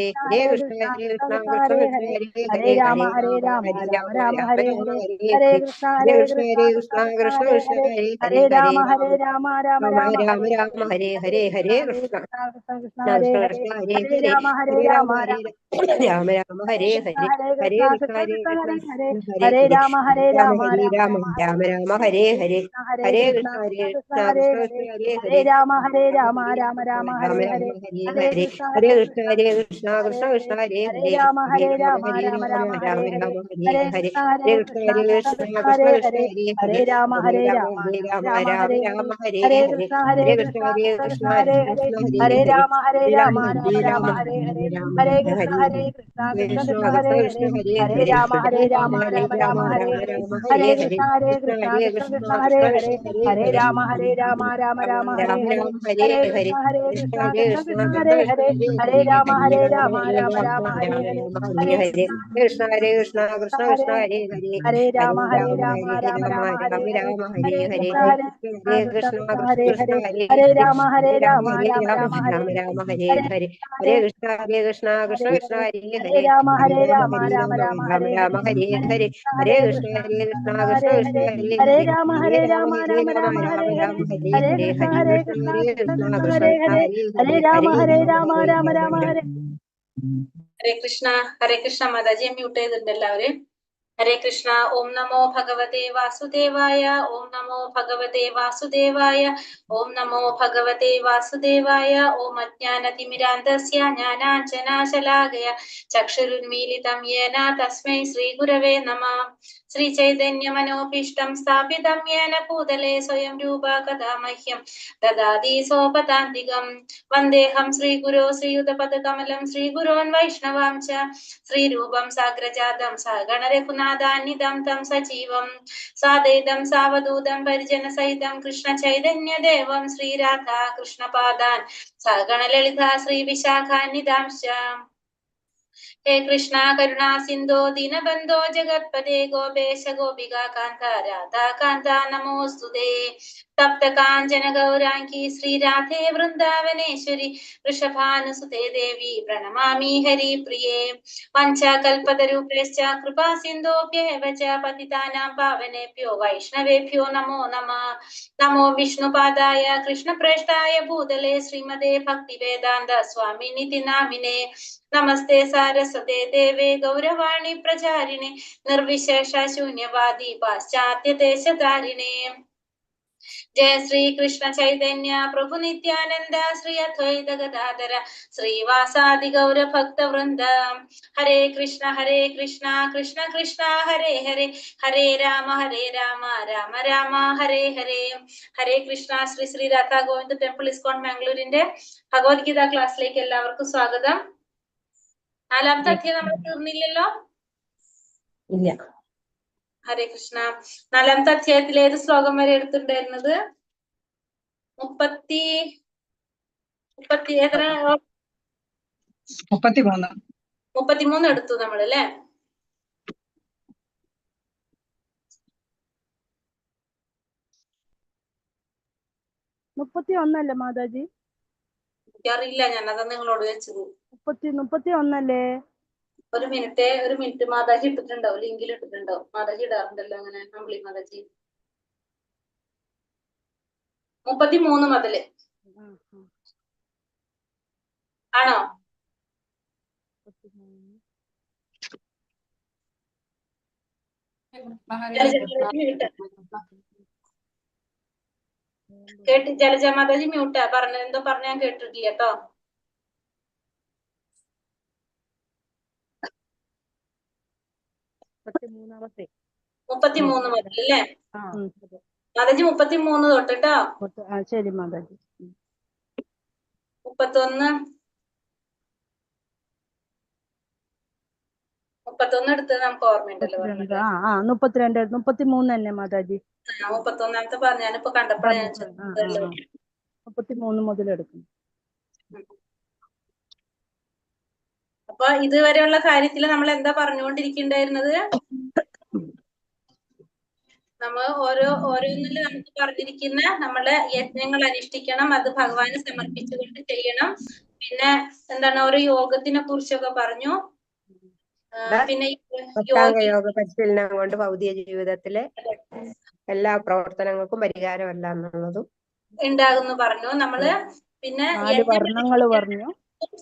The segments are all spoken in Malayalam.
हरे कृष्ण कृष्ण कृष्ण हरे हरे हरे राम राम राम राम हरे हरे हरे कृष्ण कृष्ण कृष्ण कृष्ण हरे हरे राम राम राम राम हरे हरे हरे कृष्ण कृष्ण हरे हरे हरे राम राम हरे कृष्ण हरे हरे कृष्ण कृष्ण कृष्ण कृष्ण कृष्ण हरे हरे हरे हरे राम हरे राम हरे राम राम हरे हरे हरे कृष्ण कृष्ण कृष्ण हरे कृष्ण हरे हरे हरे हरे राम राम हरे राम हरे हरे हरे हरे कृष्ण हरे कृष्ण कृष्ण हरे कृष्ण हरे कृष्ण हरे हरे हरे राम हरे राम हरे राम राम हरे हरे राम हरे हरे हरे कृष्ण हरे कृष्ण कृष्ण कृष्ण कृष्ण हरे कृष्ण हरे हरे हरे हरे राम हरे राम राम हरे हरे राम हरे हरे हरे कृष्ण हरे कृष्ण कृष्ण कृष्ण हरे हरे कृष्ण हरे हरे हरे हरे राम हरे राम राम हरे हरे हरे राम हरे हरे कृष्ण हरे कृष्ण कृष्ण कृष्ण हरे कृष्ण हरे कृष्ण हरे हरे हरे राम हरे राम हरे राम हरे राम हरे हरे हरे कृष्ण हरे कृष्ण कृष्ण कृष्ण हरे कृष्ण हरे कृष्ण हरे हरे हरे राम हरे राम हरे राम हरे हरे हरे कृष्ण कृष्ण कृष्ण कृष्ण कृष्ण कृष्ण हरे कृष्ण हरे हरे हरे हरे राम हरे राम राम हरे हरे राम हरे हरे हरे कृष्ण कृष्ण कृष्ण हरे कृष्ण हरे हरे हरे हरे हरे राम हरे राम हरे हरे राम हरे हरे हरे कृष्ण हरे कृष्ण कृष्ण कृष्ण कृष्ण हरे कृष्ण हरे हरे हरे हरे राम हरे राम हरे हरे राम हरे हरे हरे हरे हरे कृष्ण हरे कृष्ण कृष्ण हरे हरे हरे हरे राम हरे राम हरे राम हरे हरे हरे हरे हरे कृष्ण कृष्ण हरे कृष्ण हरे हरे हरे हरे हरे राम हरे हरे हरे हरे हरे कृष्ण हरे कृष्ण कृष्ण कृष्ण हरे कृष्ण हरे हरे हरे हरे हरे राम हरे ഹരേ കൃഷ്ണ മാതാജി മ്യൂട്ട് ചെയ്തിട്ടുണ്ട് എല്ലാവരും. ഹരേ കൃഷ്ണ. ഓം നമോ ഭഗവതേ വാസുദേവായ. ഓം നമോ ഭഗവതേ വാസുദേവായ. ഓം നമോ ഭഗവതേ വാസുദേവായ. ഓം അജ്ഞാനതിമിരാന്തസ്യ ജ്ഞാനാഞ്ജനാശലാകയ ചക്ഷുരുന്മീലിതം യേന തസ്മൈ ശ്രീഗുരവേ നമഃ. ശ്രീചൈതന്യമനോഭീഷ്ടം സ്ഥാപിതം യേന ഭൂതലേ സ്വയം രൂപ കഥാ മഹ്യം ദദാതി സോപതാന്തികം. വന്ദേഹം ശ്രീഗുരോ ശ്രീയുതപദകമലം ശ്രീഗുരോൻ വൈഷ്ണവാം ച ശ്രീരൂപം സാഗ്രജാതം സഗണരഘുനാഥാന്വിതം തം സജീവം സാദൈതം സാവധൂതം പരിജനസഹിതം കൃഷ്ണ ചൈതന്യദേവം ശ്രീരാധാ കൃഷ്ണപാദാൻ സഗണലളിതാ ശ്രീവിശാഖാന്വിതാംശ്ച. ഹേ കൃഷ്ണ കരുണാ സിന്ധോ ദീനബന്ധോ ജഗത്പദേ ഗോപേശ ഗോപിക കാന്ത രാധാ കാന്ത നമോസ്തുതേ. തപ്ത കാഞ്ചന ഗൗരാംഗി ശ്രീരാധേ വൃന്ദാവനേശ്വരി വൃഷഭാനുസുതേ ദേവി പ്രണമാമി ഹരിപ്രിയേ. പഞ്ചകൽപതരൂപേശ്ച കൃപാ സിന്ധോഭ്യേവ ച പതിതാനാം പാവനേഭ്യോ വൈഷ്ണവേഭ്യോ നമോ നമഃ. നമോ വിഷ്ണുപാദായ കൃഷ്ണപ്രേഷ്ഠായ ഭൂതലേ ശ്രീമതേ ഭക്തിവേദാന്ത സ്വാമിനിതി നാമിനേ. നമസ്തേ സാരസ്വതേ ദേവേ ഗൗരവാണി പ്രചാരിണേ നിർവിശേഷ ശൂന്യവാദി പാശ്ചാത്യ ദേശധാരിണേ. ജയ ശ്രീ കൃഷ്ണ ചൈതന്യ പ്രഭു നിത്യാനന്ദ ശ്രീ അദ്വൈത ഗദാധര ശ്രീവാസാദി ഗൗര ഭക്ത വൃന്ദ. ഹരേ കൃഷ്ണ കൃഷ്ണ കൃഷ്ണ ഹരേ ഹരേ ഹരേ രാമ രാമ രാമ ഹരേ ഹരേ. ഹരേ കൃഷ്ണ. ശ്രീ ശ്രീ രാധാ ഗോവിന്ദ് ടെമ്പിൾ ഇസ്കോൺ ബാംഗ്ലൂരിന്റെ ഭഗവത്ഗീത ക്ലാസ്സിലേക്ക് എല്ലാവർക്കും സ്വാഗതം. നാലാമത്തെ അധ്യായം നമ്മൾ തീർന്നില്ലല്ലോ? ഇല്ല. ഹരേ കൃഷ്ണ. നാലാമത്തെ അധ്യായത്തിൽ ഏത് ശ്ലോകം വരെ എടുത്തിട്ടുണ്ടായിരുന്നത്? 33 എടുത്തു നമ്മൾ അല്ലേ? മുപ്പത്തിയൊന്നല്ലേ മാതാജി? എനിക്കറിയില്ല, ഞാനതാ നിങ്ങളോട് വെച്ചത്. 31 ഒരു മിനിറ്റ് മാതാജി ഇട്ടിട്ടുണ്ടാവും, ലിങ്കിൽ ഇട്ടിട്ടുണ്ടാവും. മാതാജി ഇടാറുണ്ടല്ലോ അങ്ങനെ, അമ്പിളി മാതാജി. 33 മുതല് ആണോ? കേട്ട് ജലജ മാതാജി മ്യൂട്ടാ. എന്തോ പറഞ്ഞ ഞാൻ കേട്ടിട്ടില്ല കേട്ടോ. 33 മുതലല്ലേ മാതാജി? 33 തൊട്ടിട്ടോ. ശരി മാതാജി. 31 എടുത്തത് നമുക്ക് ഓർമ്മയുണ്ടല്ലോ. 33 തന്നെ മാതാജി. 31ാമത്തെ പറഞ്ഞാനിപ്പോ കണ്ടപ്പോഴേ ഞാൻ 33 മുതലെടുക്കും. അപ്പൊ ഇതുവരെയുള്ള കാര്യത്തിൽ നമ്മൾ എന്താ പറഞ്ഞുകൊണ്ടിരിക്കുന്നുണ്ടായിരുന്നത്? നമ്മൾ ഓരോന്നിലും നമുക്ക് പറഞ്ഞിരിക്കുന്ന നമ്മള് യജ്ഞങ്ങൾ അനുഷ്ഠിക്കണം, അത് ഭഗവാന് സമർപ്പിച്ചുകൊണ്ട് ചെയ്യണം. പിന്നെ എന്താണ് ഒരു യോഗത്തിനെ കുറിച്ചൊക്കെ പറഞ്ഞു. പിന്നെ അഷ്ടാംഗ യോഗ പരിശീലനം കൊണ്ട് ഭൗതിക ജീവിതത്തിലെ എല്ലാ പ്രവർത്തനങ്ങൾക്കും പരിഹാരമല്ല എന്നുള്ളതും ഉണ്ടാകുന്നു പറഞ്ഞു നമ്മള്. പിന്നെ വർണ്ണങ്ങൾ പറഞ്ഞു,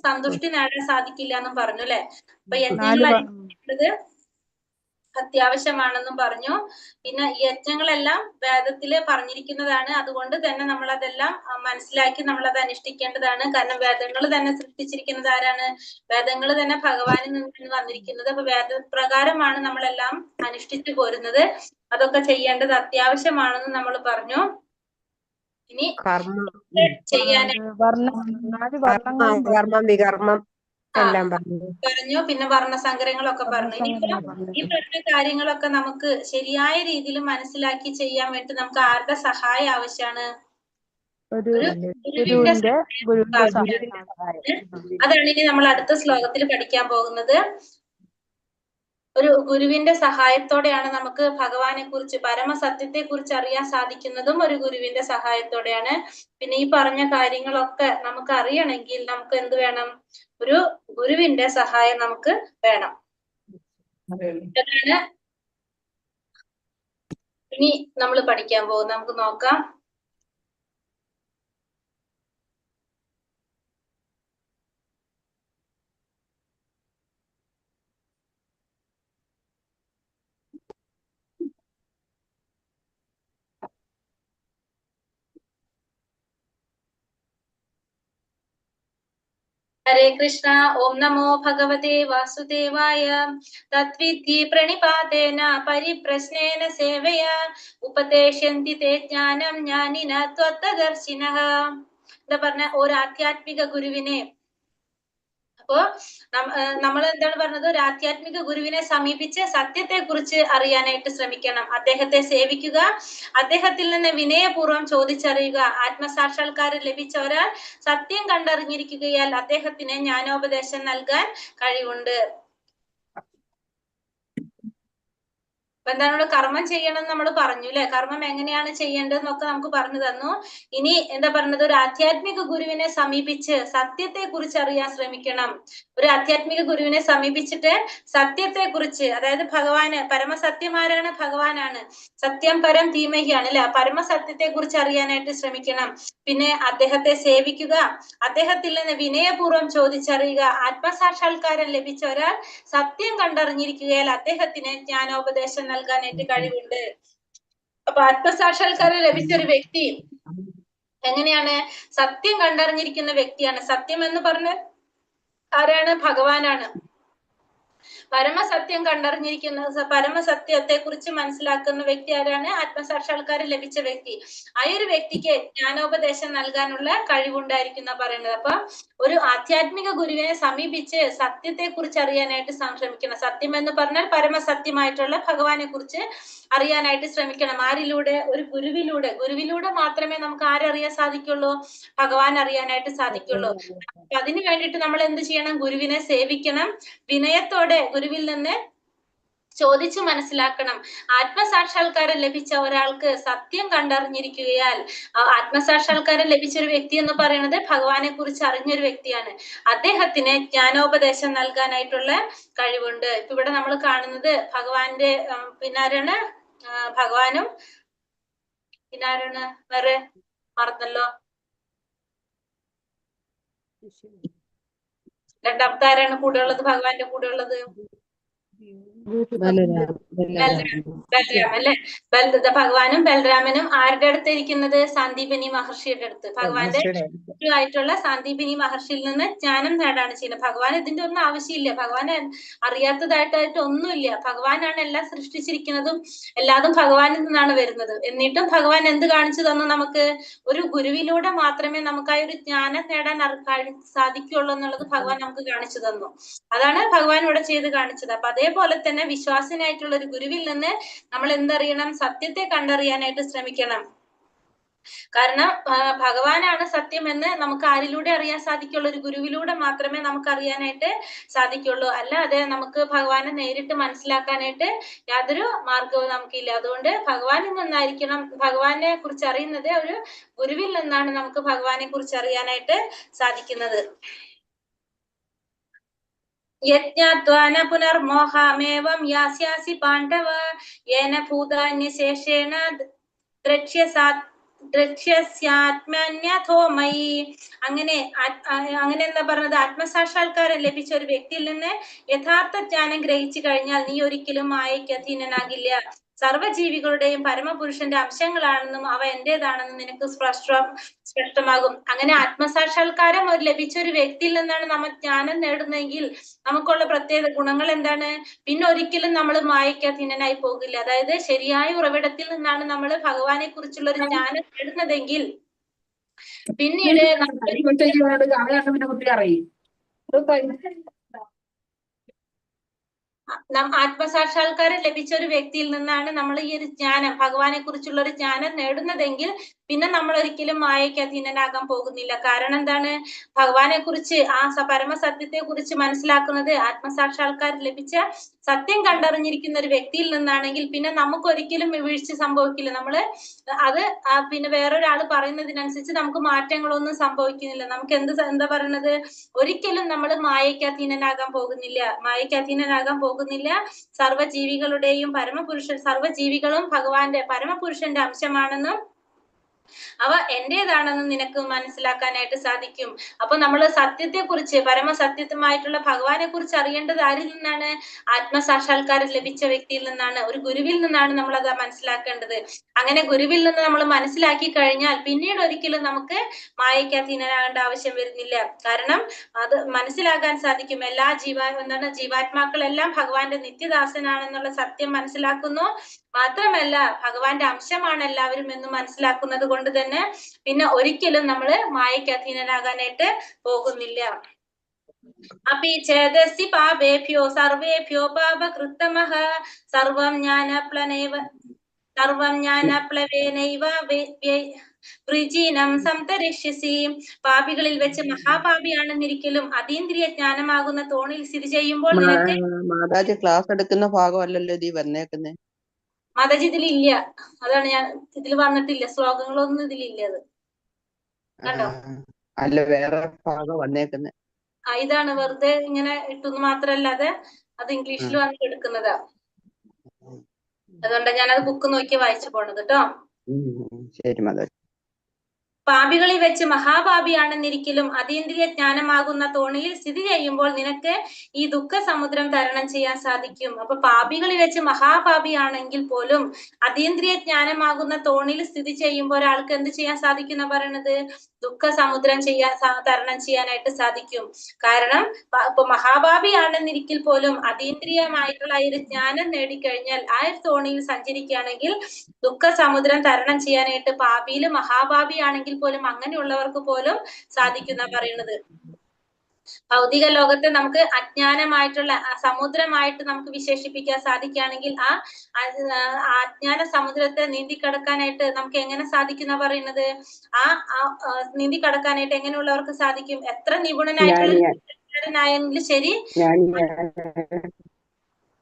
സന്തുഷ്ടി നേടാൻ സാധിക്കില്ല എന്നും പറഞ്ഞു അല്ലെ. അപ്പൊ യജ്ഞങ്ങൾ അത്യാവശ്യമാണെന്നും പറഞ്ഞു. പിന്നെ യജ്ഞങ്ങളെല്ലാം വേദത്തില് പറഞ്ഞിരിക്കുന്നതാണ്. അതുകൊണ്ട് തന്നെ നമ്മൾ അതെല്ലാം മനസ്സിലാക്കി നമ്മൾ അത് അനുഷ്ഠിക്കേണ്ടതാണ്. കാരണം വേദങ്ങൾ തന്നെ സൃഷ്ടിച്ചിരിക്കുന്നത് ആരാണ്? വേദങ്ങൾ തന്നെ ഭഗവാനിൽ നിന്നാണ് വന്നിരിക്കുന്നത്. അപ്പൊ വേദപ്രകാരമാണ് നമ്മളെല്ലാം അനുഷ്ഠിച്ചു പോരുന്നത്. അതൊക്കെ ചെയ്യേണ്ടത് അത്യാവശ്യമാണെന്ന് നമ്മൾ പറഞ്ഞു. ഇനി കർമ്മം വികർമ്മം എല്ലാം പറഞ്ഞു. പിന്നെ വർണ്ണസങ്കരങ്ങളൊക്കെ പറഞ്ഞു. ഇനിയിപ്പോ ഈ പറഞ്ഞ കാര്യങ്ങളൊക്കെ നമുക്ക് ശരിയായ രീതിയിൽ മനസ്സിലാക്കി ചെയ്യാൻ വേണ്ടി നമുക്ക് ആരുടെ സഹായം ആവശ്യമാണ്? അതാണ് ഇനി നമ്മൾ അടുത്ത ശ്ലോകത്തിൽ പഠിക്കാൻ പോകുന്നത്. ഒരു ഗുരുവിന്റെ സഹായത്തോടെയാണ് നമുക്ക് ഭഗവാനെ കുറിച്ച്, പരമസത്യത്തെ കുറിച്ച് അറിയാൻ സാധിക്കുന്നതും ഒരു ഗുരുവിന്റെ സഹായത്തോടെയാണ്. പിന്നെ ഈ പറഞ്ഞ കാര്യങ്ങളൊക്കെ നമുക്ക് അറിയണമെങ്കിൽ നമുക്ക് എന്ത് വേണം? ഒരു ഗുരുവിന്റെ സഹായം നമുക്ക് വേണം. അതാണ് ഇനി നമ്മൾ പഠിക്കാൻ പോകും. നമുക്ക് നോക്കാം. ഹരേ കൃഷ്ണ. ഓം നമോ ഭഗവതേ വാസുദേവായ. തദ്വിദ്ധി പ്രണിപാതേന പരിപ്രശ്നേന സേവയാ ഉപദേശന്തി തേ ജ്ഞാനം ജ്ഞാനിന ത്വത്തദർശിനഃ. എന്താ പറഞ്ഞ ഒരു ആധ്യാത്മിക ഗുരുവിനെ, അപ്പോ നമ്മൾ എന്താണ് പറഞ്ഞത്? ഒരു ആധ്യാത്മിക ഗുരുവിനെ സമീപിച്ച് സത്യത്തെ കുറിച്ച് അറിയാനായിട്ട് ശ്രമിക്കണം. അദ്ദേഹത്തെ സേവിക്കുക, അദ്ദേഹത്തിൽ നിന്ന് വിനയപൂർവ്വം ചോദിച്ചറിയുക. ആത്മസാക്ഷാത്കാരം ലഭിച്ച ഒരാൾ സത്യം കണ്ടറിഞ്ഞിരിക്കുകയാൽ അദ്ദേഹത്തിന് ജ്ഞാനോപദേശം നൽകാൻ കഴിവുണ്ട്. അപ്പൊ എന്താണ് കർമ്മം ചെയ്യണം എന്ന് നമ്മൾ പറഞ്ഞു അല്ലെ. കർമ്മം എങ്ങനെയാണ് ചെയ്യേണ്ടതെന്നൊക്കെ നമുക്ക് പറഞ്ഞു തന്നു. ഇനി എന്താ പറഞ്ഞത്? ഒരു ആധ്യാത്മിക ഗുരുവിനെ സമീപിച്ച് സത്യത്തെ കുറിച്ച് അറിയാൻ ശ്രമിക്കണം. ഒരു ആധ്യാത്മിക ഗുരുവിനെ സമീപിച്ചിട്ട് സത്യത്തെ കുറിച്ച്, അതായത് ഭഗവാന്, പരമസത്യമാരാണ് ഭഗവാനാണ്, സത്യം പരം ധീമഹിയാണ് അല്ലെ. പരമസത്യത്തെ കുറിച്ച് അറിയാനായിട്ട് ശ്രമിക്കണം. പിന്നെ അദ്ദേഹത്തെ സേവിക്കുക, അദ്ദേഹത്തിൽ നിന്ന് വിനയപൂർവ്വം ചോദിച്ചറിയുക. ആത്മസാക്ഷാത്കാരം ലഭിച്ച ഒരാൾ സത്യം കണ്ടറിഞ്ഞിരിക്കുകയാൽ അദ്ദേഹത്തിന് ജ്ഞാനോപദേശം നൽകാനായിട്ട് കഴിവുണ്ട്. അപ്പൊ ആത്മസാക്ഷാത്കാരം ലഭിച്ച ഒരു വ്യക്തി എങ്ങനെയാണ്? സത്യം കണ്ടറിഞ്ഞിരിക്കുന്ന വ്യക്തിയാണ്. സത്യം എന്ന് പറഞ്ഞ ആരാണ്? ഭഗവാനാണ്. പരമസത്യം കണ്ടറിഞ്ഞിരിക്കുന്ന, പരമസത്യത്തെ കുറിച്ച് മനസ്സിലാക്കുന്ന വ്യക്തി ആരാണ്? ആത്മസാക്ഷാത്കാരം ലഭിച്ച വ്യക്തി. ആ ഒരു വ്യക്തിക്ക് ജ്ഞാനോപദേശം നൽകാനുള്ള കഴിവുണ്ടായിരിക്കുന്ന പറയുന്നത്. അപ്പൊ ഒരു ആധ്യാത്മിക ഗുരുവിനെ സമീപിച്ച് സത്യത്തെ കുറിച്ച് അറിയാനായിട്ട് ശ്രമിക്കണം. സത്യം എന്ന് പറഞ്ഞാൽ പരമസത്യമായിട്ടുള്ള ഭഗവാനെ കുറിച്ച് അറിയാനായിട്ട് ശ്രമിക്കണം. ആരിലൂടെ? ഒരു ഗുരുവിലൂടെ. ഗുരുവിലൂടെ മാത്രമേ നമുക്ക് ആരറിയാൻ സാധിക്കുള്ളൂ? ഭഗവാൻ അറിയാനായിട്ട് സാധിക്കുള്ളൂ. അതിനു വേണ്ടിയിട്ട് നമ്മൾ എന്ത് ചെയ്യണം? ഗുരുവിനെ സേവിക്കണം. വിനയത്തോടെ ഗുരുവിൽ നിന്ന് ചോദിച്ചു മനസ്സിലാക്കണം. ആത്മസാക്ഷാത്കാരം ലഭിച്ച ഒരാൾക്ക് സത്യം കണ്ടറിഞ്ഞിരിക്കുകയാൽ, ആത്മസാക്ഷാത്കാരം ലഭിച്ച ഒരു വ്യക്തി എന്ന് പറയുന്നത് ഭഗവാനെ കുറിച്ച് അറിഞ്ഞൊരു വ്യക്തിയാണ്. അദ്ദേഹത്തിന് ജ്ഞാനോപദേശം നൽകാനായിട്ടുള്ള കഴിവുണ്ട്. ഇപ്പൊ ഇവിടെ നമ്മൾ കാണുന്നത് ഭഗവാന്റെ പിന്നാരാണ്? ഭഗവാനും പിന്നാരാണ്? വേറെ മറന്നല്ലോ. രണ്ടാമത്തെ ആരാണ് കൂടെ ഉള്ളത്? ഭഗവാന്റെ കൂടെ ഉള്ളത് ബലരാം അല്ലെ. ഭഗവാനും ബലരാമനും ആരുടെ അടുത്ത് ഇരിക്കുന്നത്? സാന്ദീപനി മഹർഷിയുടെ അടുത്ത്. ഭഗവാന്റെ ആയിട്ടുള്ള സാന്ദീപനി മഹർഷിയിൽ നിന്ന് ജ്ഞാനം നേടാണ് ചെയ്യുന്നത്. ഭഗവാൻ ഇതിന്റെ ഒന്നും ആവശ്യമില്ല. ഭഗവാൻ അറിയാത്തതായിട്ടായിട്ട് ഒന്നുമില്ല. ഭഗവാനാണ് എല്ലാം സൃഷ്ടിച്ചിരിക്കുന്നതും എല്ലാതും ഭഗവാനിൽ നിന്നാണ് വരുന്നത്. എന്നിട്ടും ഭഗവാൻ എന്ത് കാണിച്ചു തന്നു? നമുക്ക് ഒരു ഗുരുവിലൂടെ മാത്രമേ നമുക്ക് ആ ഒരു ജ്ഞാനം നേടാൻ സാധിക്കുള്ളൂ എന്നുള്ളത് ഭഗവാൻ നമുക്ക് കാണിച്ചു തന്നു. അതാണ് ഭഗവാൻ ഇവിടെ ചെയ്ത് കാണിച്ചത്. അപ്പൊ അതേപോലെ തന്നെ വിശ്വാസനായിട്ടുള്ള ഒരു ഗുരുവിൽ നിന്ന് നമ്മൾ എന്തറിയണം? സത്യത്തെ കണ്ടറിയാനായിട്ട് ശ്രമിക്കണം. കാരണം ഭഗവാനാണ് സത്യം എന്ന് നമുക്ക് ആരിലൂടെ അറിയാൻ സാധിക്കുള്ളൂ? ഒരു ഗുരുവിലൂടെ മാത്രമേ നമുക്ക് അറിയാനായിട്ട് സാധിക്കുള്ളൂ. അല്ലാതെ നമുക്ക് ഭഗവാനെ നേരിട്ട് മനസ്സിലാക്കാനായിട്ട് യാതൊരു മാർഗവും നമുക്കില്ല. അതുകൊണ്ട് ഭഗവാനിൽ നിന്നായിരിക്കണം ഭഗവാനെ കുറിച്ച് അറിയുന്നത്. ഒരു ഗുരുവിൽ നിന്നാണ് നമുക്ക് ഭഗവാനെ കുറിച്ച് അറിയാനായിട്ട് സാധിക്കുന്നത്. യജ്ഞാത്വാ ന പുനർമോഹമേവം യാസ്യാസി പാണ്ഡവ യേന ഭൂതാന്യശേഷേണ ദ്രക്ഷ്യസ്യാത്മന്യഥോ മയി. അങ്ങനെ എന്താ പറഞ്ഞത്, ആത്മസാക്ഷാത്കാരം ലഭിച്ച ഒരു വ്യക്തിയിൽ നിന്ന് യഥാർത്ഥ ജ്ഞാനം ഗ്രഹിച്ചു കഴിഞ്ഞാൽ നീ ഒരിക്കലും മായയ്ക്ക് അധീനനാകില്ല. സർവ്വജീവികളുടെയും പരമപുരുഷന്റെ അംശങ്ങളാണെന്നും അവ എന്റേതാണെന്നും നിനക്ക് സ്പഷ്ടമാകും. അങ്ങനെ ആത്മസാക്ഷാത്കാരം ലഭിച്ച ഒരു വ്യക്തിയിൽ നിന്നാണ് നമ്മൾ ജ്ഞാനം നേടുന്നതെങ്കിൽ നമുക്കുള്ള പ്രത്യേക ഗുണങ്ങൾ എന്താണ്? പിന്നെ ഒരിക്കലും നമ്മൾ മായയ്ക്ക് അധീനനായി പോകില്ല. അതായത് ശരിയായ ഉറവിടത്തിൽ നിന്നാണ് നമ്മൾ ഭഗവാനെ കുറിച്ചുള്ള ഒരു ജ്ഞാനം നേടുന്നതെങ്കിൽ പിന്നീട് ആത്മസാക്ഷാത്കാരം ലഭിച്ച ഒരു വ്യക്തിയിൽ നിന്നാണ് നമ്മൾ ഈ ഒരു ജ്ഞാനം, ഭഗവാനെ കുറിച്ചുള്ള ഒരു ജ്ഞാനം നേടുന്നതെങ്കിൽ പിന്നെ നമ്മൾ ഒരിക്കലും മായയ്ക്ക് അധീനനാകാൻ പോകുന്നില്ല. കാരണം എന്താണ്? ഭഗവാനെ കുറിച്ച്, ആ പരമസത്യത്തെ കുറിച്ച് മനസ്സിലാക്കുന്നത് ആത്മസാക്ഷാത്കാരം ലഭിച്ച സത്യം കണ്ടറിഞ്ഞിരിക്കുന്ന ഒരു വ്യക്തിയിൽ നിന്നാണെങ്കിൽ പിന്നെ നമുക്ക് ഒരിക്കലും വീഴ്ച സംഭവിക്കില്ല. നമ്മള് അത് പിന്നെ വേറൊരാൾ പറയുന്നതിനനുസരിച്ച് നമുക്ക് മാറ്റങ്ങളൊന്നും സംഭവിക്കുന്നില്ല. നമുക്ക് എന്താ പറയുന്നത്? ഒരിക്കലും നമ്മൾ മായയ്ക്ക് അധീനനാകാൻ പോകുന്നില്ല. മായയ്ക്ക് അധീനനാകാൻ പോകുന്നില്ല. സർവ്വജീവികളുടെയും സർവ്വജീവികളും ഭഗവാന്റെ പരമപുരുഷന്റെ അംശമാണെന്നും അവ എന്റേതാണെന്ന് നിനക്ക് മനസ്സിലാക്കാനായിട്ട് സാധിക്കും. അപ്പൊ നമ്മൾ സത്യത്തെ കുറിച്ച്, പരമസത്യമായിട്ടുള്ള ഭഗവാനെ കുറിച്ച് അറിയേണ്ടത് ആരിൽ നിന്നാണ്? ആത്മസാക്ഷാത്കാരം ലഭിച്ച വ്യക്തിയിൽ നിന്നാണ്, ഒരു ഗുരുവിൽ നിന്നാണ് നമ്മൾ അത് മനസ്സിലാക്കേണ്ടത്. അങ്ങനെ ഗുരുവിൽ നിന്ന് നമ്മൾ മനസ്സിലാക്കി കഴിഞ്ഞാൽ പിന്നീട് ഒരിക്കലും നമുക്ക് മായയ്ക്ക് അധീനനാകേണ്ട ആവശ്യം വരുന്നില്ല. കാരണം അത് മനസ്സിലാക്കാൻ സാധിക്കും. എല്ലാ ജീവാത്മാക്കളെല്ലാം ഭഗവാന്റെ നിത്യദാസനാണെന്നുള്ള സത്യം മനസ്സിലാക്കുന്നു. മാത്രമല്ല ഭഗവാന്റെ അംശമാണ് എല്ലാവരും എന്ന് മനസ്സിലാക്കുന്നത് കൊണ്ട് തന്നെ പിന്നെ ഒരിക്കലും നമ്മൾ മായയ്ക്ക് അധീനനാകാനായിട്ട് പോകുന്നില്ല. അപ്പി ചേതസി പാപേഭ്യോ സർവേഭ്യോ പാപകൃത്തമഃ സർവം ജ്ഞാനപ്ലവേനൈവ വൃജീനം സംതരിഷ്യസി. പാപികളിൽ വെച്ച് മഹാപാപിയാണെന്നിരിക്കലും അതീന്ദ്രിയ ജ്ഞാനമാകുന്ന തോണിൽ സ്ഥിതി ചെയ്യുമ്പോൾ നിനക്ക് മാതാജി ക്ലാസ് എടുക്കുന്ന ഭാഗമല്ലല്ലോ ഇത് വന്നേക്കുന്നേ. മാതാജി ഇതിലില്ല. അതാണ് ഞാൻ ഇതിൽ വന്നിട്ടില്ല, ശ്ലോകങ്ങളൊന്നും ഇതിലില്ല. അത് കണ്ടോ? അല്ല, വേറെ ഭാഗം വന്നേക്കുന്നേ. ഇതാണ് വെറുതെ ഇങ്ങനെ ഇട്ടെന്ന് മാത്രല്ലാതെ അത് ഇംഗ്ലീഷിൽ വന്നിട്ട് എടുക്കുന്നതാ. അതുകൊണ്ടാണ് ഞാനത് ബുക്ക് നോക്കി വായിച്ചു പോണത് കേട്ടോ. ശരി മാതാജി. പാപികളിൽ വെച്ച് മഹാപാപിയാണെന്നിരിക്കലും അതീന്ദ്രിയ ജ്ഞാനമാകുന്ന തോണിയിൽ സ്ഥിതി ചെയ്യുമ്പോൾ നിനക്ക് ഈ ദുഃഖ സമുദ്രം തരണം ചെയ്യാൻ സാധിക്കും. അപ്പൊ പാപികളിൽ വെച്ച് മഹാപാപിയാണെങ്കിൽ പോലും അതീന്ദ്രിയ ജ്ഞാനമാകുന്ന തോണിയിൽ സ്ഥിതി ചെയ്യുമ്പോൾ ഒരാൾക്ക് എന്ത് ചെയ്യാൻ സാധിക്കും എന്നാ പറയണത്? ദുഃഖ സമുദ്രം തരണം ചെയ്യാനായിട്ട് സാധിക്കും. കാരണം ഇപ്പൊ മഹാപാപിയാണെന്നിരിക്കൽ പോലും അതീന്ദ്രിയമായിട്ടുള്ള ആ ഒരു ജ്ഞാനം നേടിക്കഴിഞ്ഞാൽ ആ ഒരു തോണിയിൽ സഞ്ചരിക്കുകയാണെങ്കിൽ ദുഃഖ സമുദ്രം തരണം ചെയ്യാനായിട്ട് പാപിയില് മഹാപാപിയാണെങ്കിൽ പോലും അങ്ങനെയുള്ളവർക്ക് പോലും സാധിക്കുന്ന പറയുന്നത്. ഭൗതിക ലോകത്തെ നമുക്ക് അജ്ഞാനമായിട്ടുള്ള സമുദ്രമായിട്ട് നമുക്ക് വിശേഷിപ്പിക്കാൻ സാധിക്കുകയാണെങ്കിൽ ആ അജ്ഞാന സമുദ്രത്തെ നീന്തിക്കടക്കാനായിട്ട് നമുക്ക് എങ്ങനെ സാധിക്കുന്ന പറയുന്നത്? ആ നീന്തിക്കടക്കാനായിട്ട് എങ്ങനെയുള്ളവർക്ക് സാധിക്കും? എത്ര നിപുണനായിട്ടുള്ള ശരി,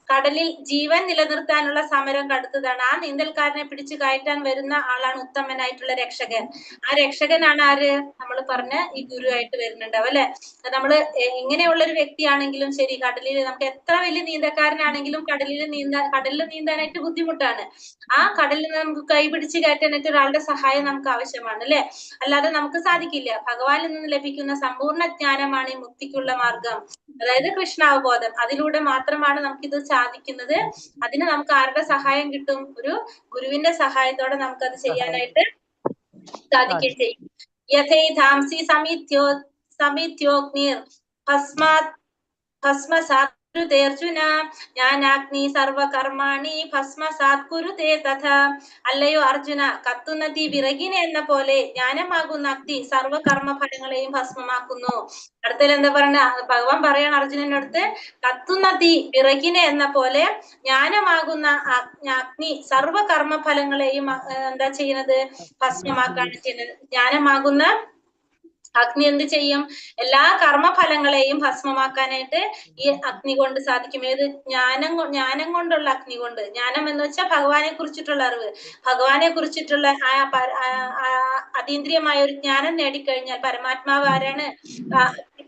കടലിൽ ജീവൻ നിലനിർത്താനുള്ള സമരം കടുത്തതാണ്. ആ നീന്തൽക്കാരനെ പിടിച്ചു കയറ്റാൻ വരുന്ന ആളാണ് ഉത്തമനായിട്ടുള്ള രക്ഷകൻ. ആ രക്ഷകനാണ് ആര്? നമ്മൾ പറഞ്ഞ ഈ ഗുരുവായിട്ട് വരുന്നുണ്ടാവും അല്ലെ. നമ്മള് ഇങ്ങനെയുള്ള ഒരു വ്യക്തിയാണെങ്കിലും ശരി, കടലിൽ നമുക്ക് എത്ര വലിയ നീന്തക്കാരനാണെങ്കിലും കടലിൽ നീന്താനായിട്ട് ബുദ്ധിമുട്ടാണ്. ആ കടലിൽ നിന്ന് നമുക്ക് കൈ പിടിച്ച് കയറ്റാനായിട്ട് ഒരാളുടെ സഹായം നമുക്ക് ആവശ്യമാണ് അല്ലെ. അല്ലാതെ നമുക്ക് സാധിക്കില്ല. ഭഗവാനിൽ നിന്ന് ലഭിക്കുന്ന സമ്പൂർണ്ണ ജ്ഞാനമാണ് ഈ മുക്തിക്കുള്ള മാർഗം, അതായത് കൃഷ്ണാവബോധം. അതിലൂടെ മാത്രമാണ് നമുക്കിത് സാധിക്കുന്നത്. അതിന് നമുക്ക് ആരുടെ സഹായം കിട്ടും? ഒരു ഗുരുവിന്റെ സഹായത്തോടെ നമുക്കത് ചെയ്യാനായിട്ട് സാധിക്കുകയും ചെയ്യും. യഥൈധാംസി സമിത്യോഗ്നിർ ഭസ്മസാത് കുരുതേർജുന ജ്ഞാനാഗ്നി സർവകർമാണി ഭസ്മസാത് കുരുതേ തഥാ. അല്ലയോ അർജുന, കത്തുന്ന തീ വിറകിനെ എന്ന പോലെ ജ്ഞാനമാകുന്ന അഗ്നി സർവകർമ്മ ഫലങ്ങളെയും ഭസ്മമാക്കുന്നു. അടുത്തതിൽ എന്താ പറയണ? ഭഗവാൻ പറയണം അർജുനനടുത്ത്, കത്തുന്ന തീ വിറകിനെ എന്ന പോലെ ജ്ഞാനമാകുന്ന അഗ്നി സർവകർമ്മ ഫലങ്ങളെയും എന്താ ചെയ്യുന്നത്? ഭസ്മമാക്കാണ് ചെയ്യുന്നത്. ജ്ഞാനമാകുന്ന അഗ്നി എന്ത് ചെയ്യും? എല്ലാ കർമ്മഫലങ്ങളെയും ഭസ്മമാക്കാനായിട്ട് ഈ അഗ്നി കൊണ്ട് സാധിക്കും. ഏത്? ജ്ഞാനം കൊണ്ടുള്ള അഗ്നി കൊണ്ട്. ജ്ഞാനം എന്ന് വെച്ചാൽ ഭഗവാനെ കുറിച്ചിട്ടുള്ള അറിവ്. ഭഗവാനെ കുറിച്ചിട്ടുള്ള അതീന്ദ്രിയമായ ഒരു ജ്ഞാനം നേടിക്കഴിഞ്ഞാൽ പരമാത്മാവ് ആരാണ്?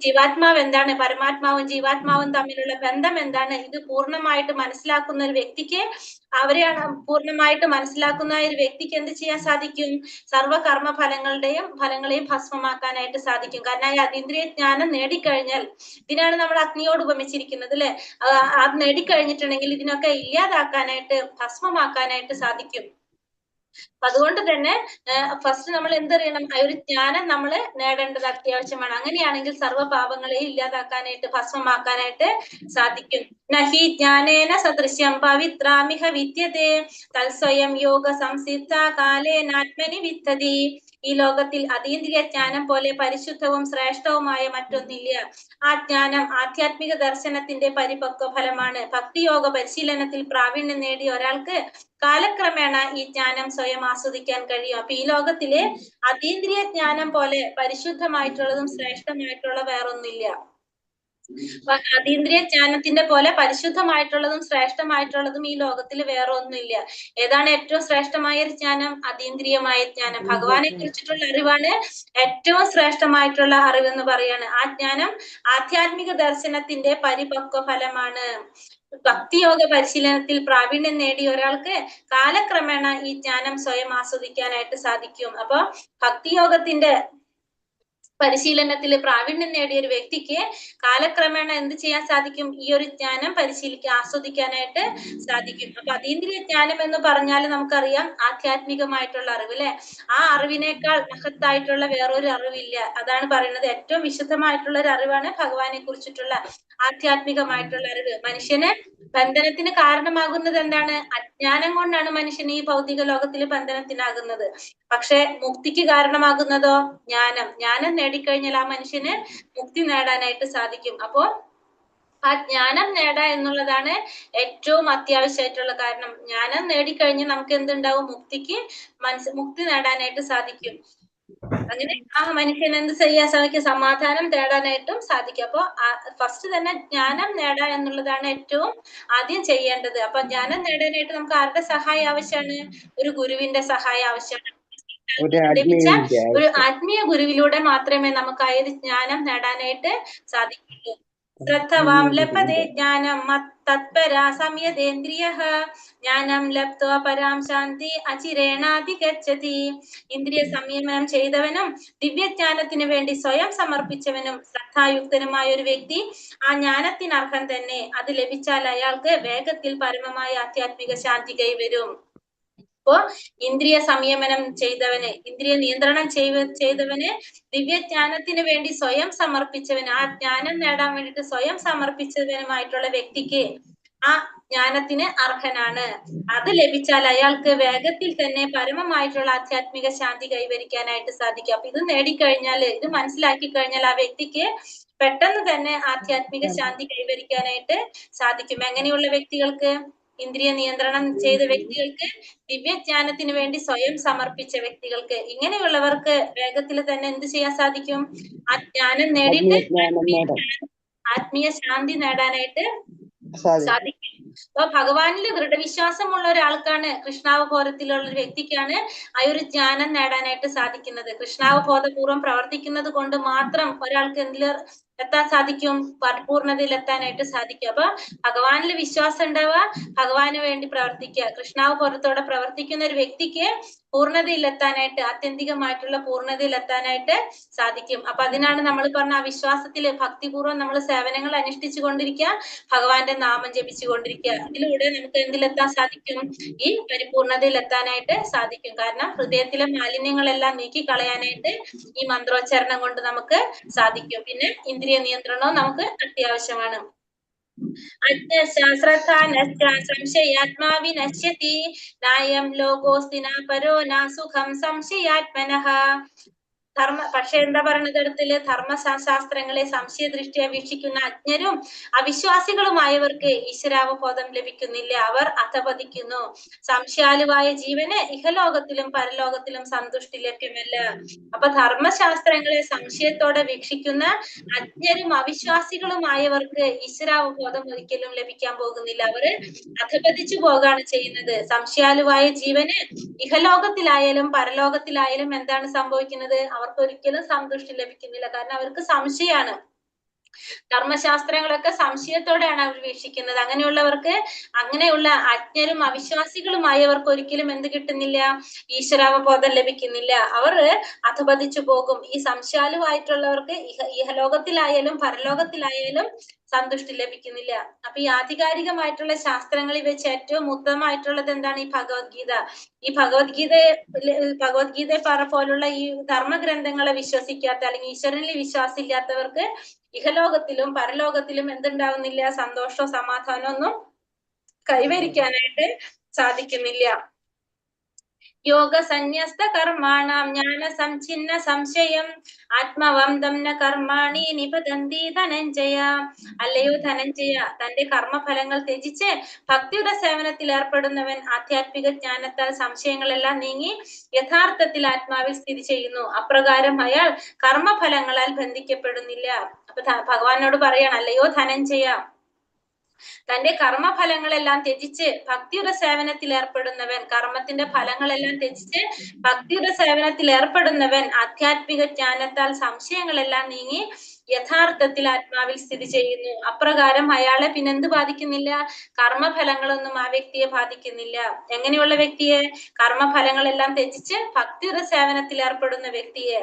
ജീവാത്മാവ് എന്താണ്, പരമാത്മാവും ജീവാത്മാവും തമ്മിലുള്ള ബന്ധം എന്താണ്, ഇത് പൂർണ്ണമായിട്ട് മനസ്സിലാക്കുന്ന ഒരു വ്യക്തിക്ക്, അവരെയാണ് പൂർണ്ണമായിട്ട് മനസ്സിലാക്കുന്ന ഒരു വ്യക്തിക്ക് എന്ത് ചെയ്യാൻ സാധിക്കും? സർവകർമ്മ ഫലങ്ങളെയും ഭസ്മമാക്കാനായിട്ട് സാധിക്കും. കാരണം ഈ അതീന്ദ്രിയ ജ്ഞാനം നേടിക്കഴിഞ്ഞാൽ, ഇതിനാണ് നമ്മൾ അഗ്നിയോട് ഉപമിച്ചിരിക്കുന്നത് അല്ലെ. അത് നേടിക്കഴിഞ്ഞിട്ടുണ്ടെങ്കിൽ ഇതിനൊക്കെ ഇല്ലാതാക്കാനായിട്ട്, ഭസ്മമാക്കാനായിട്ട് സാധിക്കും. അതുകൊണ്ട് തന്നെ ഫസ്റ്റ് നമ്മൾ എന്തറിയണം? ആ ഒരു ജ്ഞാനം നമ്മൾ നേടേണ്ടത് അത്യാവശ്യമാണ്. അങ്ങനെയാണെങ്കിൽ സർവ്വ പാപങ്ങളെയും ഇല്ലാതാക്കാനായിട്ട്, ഭസ്മമാക്കാനായിട്ട് സാധിക്കും. നഹി ജ്ഞാനേന സദൃശ്യം പവിത്രാമിഹ വിദ്യതേ തൽസ്വയം യോഗ സംസിദ്ധ കാലേനാത്മനി വിദ്ധതി. ഈ ലോകത്തിൽ അതീന്ദ്രിയ ജ്ഞാനം പോലെ പരിശുദ്ധവും ശ്രേഷ്ഠവുമായ മറ്റൊന്നില്ല. ആ ജ്ഞാനം ആധ്യാത്മിക ദർശനത്തിന്റെ പരിപക്വ ഫലമാണ്. ഭക്തിയോഗ പരിശീലനത്തിൽ പ്രാവീണ്യം നേടിയ ഒരാൾക്ക് കാലക്രമേണ ഈ ജ്ഞാനം സ്വയം ആസ്വദിക്കാൻ കഴിയും. അപ്പൊ ഈ ലോകത്തിലെ അതീന്ദ്രിയ ജ്ഞാനം പോലെ പരിശുദ്ധമായിട്ടുള്ളതും ശ്രേഷ്ഠമായിട്ടുള്ള വേറൊന്നില്ല. അതീന്ദ്രിയ ജ്ഞാനത്തിന്റെ പോലെ പരിശുദ്ധമായിട്ടുള്ളതും ശ്രേഷ്ഠമായിട്ടുള്ളതും ഈ ലോകത്തിൽ വേറെ ഒന്നുമില്ല. ഏതാണ് ഏറ്റവും ശ്രേഷ്ഠമായ ഒരു ജ്ഞാനം? അതീന്ദ്രിയമായ ജ്ഞാനം. ഭഗവാനെ കുറിച്ചിട്ടുള്ള അറിവാണ് ഏറ്റവും ശ്രേഷ്ഠമായിട്ടുള്ള അറിവെന്ന് പറയാണ്. ആ ജ്ഞാനം ആധ്യാത്മിക ദർശനത്തിന്റെ പരിപക്വ ഫലമാണ്. ഭക്തിയോഗ പരിശീലനത്തിൽ പ്രാവീണ്യം നേടിയ ഒരാൾക്ക് കാലക്രമേണ ഈ ജ്ഞാനം സ്വയം ആസ്വദിക്കാനായിട്ട് സാധിക്കും. അപ്പൊ ഭക്തിയോഗത്തിന്റെ പരിശീലനത്തിൽ പ്രാവീണ്യം നേടിയ ഒരു വ്യക്തിക്ക് കാലക്രമേണ എന്ത് ചെയ്യാൻ സാധിക്കും? ഈ ഒരു ജ്ഞാനം ആസ്വദിക്കാനായിട്ട് സാധിക്കും. അപ്പൊ അതീന്ദ്രിയ ജ്ഞാനം എന്ന് പറഞ്ഞാൽ നമുക്കറിയാം ആധ്യാത്മികമായിട്ടുള്ള അറിവ് അല്ലെ. ആ അറിവിനേക്കാൾ മഹത്തായിട്ടുള്ള വേറൊരു അറിവില്ല. അതാണ് പറയുന്നത് ഏറ്റവും വിശുദ്ധമായിട്ടുള്ള ഒരു അറിവാണ് ഭഗവാനെ കുറിച്ചിട്ടുള്ള ആധ്യാത്മികമായിട്ടുള്ള അറിവ്. മനുഷ്യന് ബന്ധനത്തിന് കാരണമാകുന്നത് എന്താണ്? അജ്ഞാനം കൊണ്ടാണ് മനുഷ്യൻ ഈ ഭൗതിക ലോകത്തിൽ ബന്ധനത്തിനാകുന്നത്. പക്ഷെ മുക്തിക്ക് കാരണമാകുന്നതോ ജ്ഞാനം നേടിക്കഴിഞ്ഞാൽ ആ മനുഷ്യന് മുക്തി നേടാനായിട്ട് സാധിക്കും. അപ്പോ ആ ജ്ഞാനം നേടാ എന്നുള്ളതാണ് ഏറ്റവും അത്യാവശ്യമായിട്ടുള്ള കാരണം. ജ്ഞാനം നേടിക്കഴിഞ്ഞാൽ നമുക്ക് എന്തുണ്ടാവും? മുക്തി നേടാനായിട്ട് സാധിക്കും. അങ്ങനെ ആ മനുഷ്യൻ എന്ത് ചെയ്യാൻ സാധിക്കും? സമാധാനം തേടാനായിട്ടും സാധിക്കും. അപ്പൊ ഫസ്റ്റ് തന്നെ ജ്ഞാനം നേടാ എന്നുള്ളതാണ് ഏറ്റവും ആദ്യം ചെയ്യേണ്ടത്. അപ്പൊ ജ്ഞാനം നേടാനായിട്ട് നമുക്ക് ആരുടെ സഹായം ആവശ്യമാണ്? ഒരു ഗുരുവിന്റെ സഹായം ആവശ്യമാണ്. ലഭിച്ച ഒരു ആത്മീയ ഗുരുവിലൂടെ മാത്രമേ നമുക്ക് ആ ഒരു ജ്ഞാനം നേടാനായിട്ട് സാധിക്കുള്ളൂ. ശ്രദ്ധവാം ലഭതേ ജ്ഞാനം തത്പരാ സംയതേന്ദ്രിയഃ ജ്ഞാനം ലബ്ധ്വാ പരാം ശാന്തി അചിരേണാധിഗച്ഛതി. ഇന്ദ്രിയ സംയമനം ചെയ്തവനും ദിവ്യജ്ഞാനത്തിന് വേണ്ടി സ്വയം സമർപ്പിച്ചവനും ശ്രദ്ധായുക്തനുമായ ഒരു വ്യക്തി ആ ജ്ഞാനത്തിന് അർഹൻ തന്നെ. അത് ലഭിച്ചാൽ അയാൾക്ക് വേഗത്തിൽ പരമമായ ആധ്യാത്മിക ശാന്തി കൈവരും. അപ്പോ ഇന്ദ്രിയ സംയമനം ചെയ്തവന്, ഇന്ദ്രിയ നിയന്ത്രണം ചെയ്തവന്, ദിവ്യജ്ഞാനത്തിന് വേണ്ടി സ്വയം സമർപ്പിച്ചവന്, ആ ജ്ഞാനം നേടാൻ വേണ്ടിയിട്ട് സ്വയം സമർപ്പിച്ചവനുമായിട്ടുള്ള വ്യക്തിക്ക് ആ ജ്ഞാനത്തിന് അർഹനാണ്. അത് ലഭിച്ചാൽ അയാൾക്ക് വേഗത്തിൽ തന്നെ പരമമായിട്ടുള്ള ആധ്യാത്മിക ശാന്തി കൈവരിക്കാനായിട്ട് സാധിക്കും. അപ്പൊ ഇത് നേടിക്കഴിഞ്ഞാൽ, ഇത് മനസ്സിലാക്കി കഴിഞ്ഞാൽ ആ വ്യക്തിക്ക് പെട്ടെന്ന് തന്നെ ആധ്യാത്മിക ശാന്തി കൈവരിക്കാനായിട്ട് സാധിക്കും. എങ്ങനെയുള്ള വ്യക്തികൾക്ക്? ഇന്ദ്രിയ നിയന്ത്രണം ചെയ്ത വ്യക്തികൾക്ക്, ദിവ്യജ്ഞാനത്തിന് വേണ്ടി സ്വയം സമർപ്പിച്ച വ്യക്തികൾക്ക്. ഇങ്ങനെയുള്ളവർക്ക് വേഗത്തിൽ തന്നെ എന്ത് ചെയ്യാൻ സാധിക്കും? ആ ജ്ഞാനം നേടിയിട്ട് ആത്മീയ ശാന്തി നേടാനായിട്ട് സാധിക്കും. അപ്പൊ ഭഗവാനിൽ ദൃഢവിശ്വാസമുള്ള ഒരാൾക്കാണ്, കൃഷ്ണാവബോധത്തിലുള്ള ഒരു വ്യക്തിക്കാണ് ആ ഒരു ജ്ഞാനം നേടാനായിട്ട് സാധിക്കുന്നത്. കൃഷ്ണാവബോധപൂർവ്വം പ്രവർത്തിക്കുന്നത് കൊണ്ട് മാത്രം ഒരാൾക്ക് എത്താൻ സാധിക്കും? പരിപൂർണതയിൽ എത്താനായിട്ട് സാധിക്കും. അപ്പൊ ഭഗവാനിൽ വിശ്വാസം ഉണ്ടാവുക, ഭഗവാന് വേണ്ടി പ്രവർത്തിക്കുക. കൃഷ്ണാവബോധത്തോടെ പ്രവർത്തിക്കുന്ന ഒരു വ്യക്തിക്ക് പൂർണ്ണതയിൽ എത്താനായിട്ട്, ആത്യന്തികമായിട്ടുള്ള പൂർണ്ണതയിൽ എത്താനായിട്ട് സാധിക്കും. അപ്പൊ അതിനാണ് നമ്മൾ പറഞ്ഞ ആ വിശ്വാസത്തില് ഭക്തിപൂർവ്വം നമ്മൾ സേവനങ്ങൾ അനുഷ്ഠിച്ചു കൊണ്ടിരിക്കുക, ഭഗവാന്റെ നാമം ജപിച്ചുകൊണ്ടിരിക്കുക. ഇതിലൂടെ നമുക്ക് എന്തിലെത്താൻ സാധിക്കും? ഈ പരിപൂർണതയിൽ എത്താനായിട്ട് സാധിക്കും. കാരണം ഹൃദയത്തിലെ മാലിന്യങ്ങളെല്ലാം നീക്കി കളയാനായിട്ട് ഈ മന്ത്രോച്ചാരണം കൊണ്ട് നമുക്ക് സാധിക്കും. പിന്നെ ഇന്ദ്രിയ നിയന്ത്രണവും നമുക്ക് അത്യാവശ്യമാണ്. സംശയാത്മാ വിനശ്യതി നായം ലോകോസ്തി ന പരോ ന സുഖം സംശയാത്മനഃ. പക്ഷെ എന്താ പറയുന്നത്? അടുത്തില് ധർമ്മശാസ്ത്രങ്ങളെ സംശയദൃഷ്ടിയ വീക്ഷിക്കുന്ന അജ്ഞരും അവിശ്വാസികളുമായവർക്ക് ഈശ്വരാവബോധം ലഭിക്കുന്നില്ല. അവർ അധപതിക്കുന്നു. സംശയാലുവായ ജീവന് ഇഹലോകത്തിലും പരലോകത്തിലും സന്തുഷ്ടി ലഭ്യമല്ല. അപ്പൊ ധർമ്മശാസ്ത്രങ്ങളെ സംശയത്തോടെ വീക്ഷിക്കുന്ന അജ്ഞരും അവിശ്വാസികളുമായവർക്ക് ഈശ്വരാവബോധം ഒരിക്കലും ലഭിക്കാൻ പോകുന്നില്ല. അവര് അധപതിച്ചു പോകാണ് ചെയ്യുന്നത്. സംശയാലുവായ ജീവന് ഇഹലോകത്തിലായാലും പരലോകത്തിലായാലും എന്താണ് സംഭവിക്കുന്നത്? അവർക്ക് ഒരിക്കലും സന്തുഷ്ടി ലഭിക്കുന്നില്ല. കാരണം അവർക്ക് സംശയമാണ്. കർമ്മശാസ്ത്രങ്ങളൊക്കെ സംശയത്തോടെയാണ് അവർ വീക്ഷിക്കുന്നത്. അങ്ങനെയുള്ള അജ്ഞരും അവിശ്വാസികളുമായവർക്ക് ഒരിക്കലും എന്ത് കിട്ടുന്നില്ല? ഈശ്വരാവബോധം ലഭിക്കുന്നില്ല. അവർ അധപതിച്ചു പോകും. ഈ സംശയാലുവായിട്ടുള്ളവർക്ക് ഇഹലോകത്തിലായാലും പരലോകത്തിലായാലും സന്തുഷ്ടി ലഭിക്കുന്നില്ല. അപ്പൊ ഈ ആധികാരികമായിട്ടുള്ള ശാസ്ത്രങ്ങളിൽ വെച്ച് ഏറ്റവും ഉത്തമമായിട്ടുള്ളത് എന്താണ്? ഈ ഭഗവത്ഗീത. ഈ ഭഗവത്ഗീത പോലുള്ള ഈ ധർമ്മഗ്രന്ഥങ്ങളെ വിശ്വസിക്കാത്ത അല്ലെങ്കിൽ ഈശ്വരനിൽ വിശ്വാസം ഇല്ലാത്തവർക്ക് ഇഹലോകത്തിലും പരലോകത്തിലും എന്തുണ്ടാവുന്നില്ല? സന്തോഷവും സമാധാനവും ഒന്നും കൈവരിക്കാനായിട്ട് സാധിക്കുന്നില്ല. യോഗ സന്യസ്ത കർമാണം ജ്ഞാന സംഛിന്ന സംശയം ആത്മവന്തം ന കർമാണി നിപതന്തി ധനഞ്ജയ. അല്ലയോ ധനഞ്ജയ, തന്റെ കർമ്മഫലങ്ങൾ ത്യജിച്ച് ഭക്തിയുടെ സേവനത്തിൽ ഏർപ്പെടുന്നവൻ ആധ്യാത്മിക ജ്ഞാനത്താൽ സംശയങ്ങളെല്ലാം നീങ്ങി യഥാർത്ഥത്തിൽ ആത്മാവിൽ സ്ഥിതി ചെയ്യുന്നു. അപ്രകാരം അയാൾ കർമ്മഫലങ്ങളാൽ ബന്ധിക്കപ്പെടുന്നില്ല. അപ്പൊ ഭഗവാനോട് പറയാണ്, അല്ലയോ ധനഞ്ജയ, തന്റെ കർമ്മഫലങ്ങളെല്ലാം ത്യജിച്ച് ഭക്തിയുടെ സേവനത്തിൽ ഏർപ്പെടുന്നവൻ, കർമ്മത്തിന്റെ ഫലങ്ങളെല്ലാം ത്യജിച്ച് ഭക്തിയുടെ സേവനത്തിൽ ഏർപ്പെടുന്നവൻ ആധ്യാത്മിക ജ്ഞാനത്താൽ സംശയങ്ങളെല്ലാം നീങ്ങി യഥാർത്ഥത്തിൽ ആത്മാവിൽ സ്ഥിതി ചെയ്യുന്നു. അപ്രകാരം അയാളെ പിന്നെന്ത് ബാധിക്കുന്നില്ല? കർമ്മഫലങ്ങളൊന്നും ആ വ്യക്തിയെ ബാധിക്കുന്നില്ല. എങ്ങനെയുള്ള വ്യക്തിയെ? കർമ്മഫലങ്ങളെല്ലാം ത്യജിച്ച് ഭക്തിയുടെ സേവനത്തിൽ ഏർപ്പെടുന്ന വ്യക്തിയെ.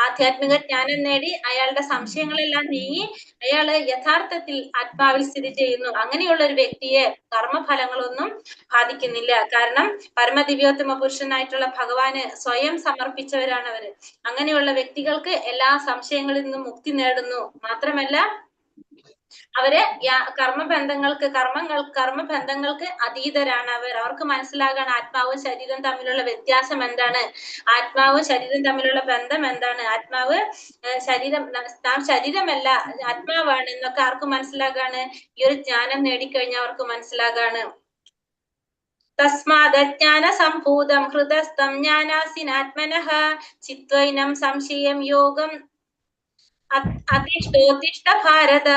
ആധ്യാത്മിക ജ്ഞാനം നേടി അയാളുടെ സംശയങ്ങളെല്ലാം നീങ്ങി അയാള് യഥാർത്ഥത്തിൽ ആത്മാവിൽ സ്ഥിതി ചെയ്യുന്നു. അങ്ങനെയുള്ള ഒരു വ്യക്തിയെ കർമ്മഫലങ്ങളൊന്നും ബാധിക്കുന്നില്ല. കാരണം പരമദിവ്യോത്തമ പുരുഷനായിട്ടുള്ള ഭഗവാന് സ്വയം സമർപ്പിച്ചവരാണ് അവര്. അങ്ങനെയുള്ള വ്യക്തികൾക്ക് എല്ലാ സംശയങ്ങളിൽ നിന്നും മുക്തി നേടുന്നു. മാത്രമല്ല അവര് കർമ്മബന്ധങ്ങൾക്ക് അതീതരാണ് അവർക്ക് മനസ്സിലാകാൻ ആത്മാവും ശരീരം തമ്മിലുള്ള വ്യത്യാസം എന്താണ്, ആത്മാവും ശരീരം തമ്മിലുള്ള ബന്ധം എന്താണ്, നാം ശരീരമല്ല ആത്മാവാണ് എന്നൊക്കെ ആർക്ക് മനസ്സിലാകാണ്? ഈ ഒരു ജ്ഞാനം നേടിക്കഴിഞ്ഞാൽ അവർക്ക് മനസ്സിലാകാണ്. തസ്മാദജ്ഞാന സംഭൂതം ഹൃദസ്ഥം ജ്ഞാനാസിനാത്മനഃ ചിത്വൈനം സംശയം യോഗം അതിഷ്ഠോത്തിഷ്ഠ ഭാരത.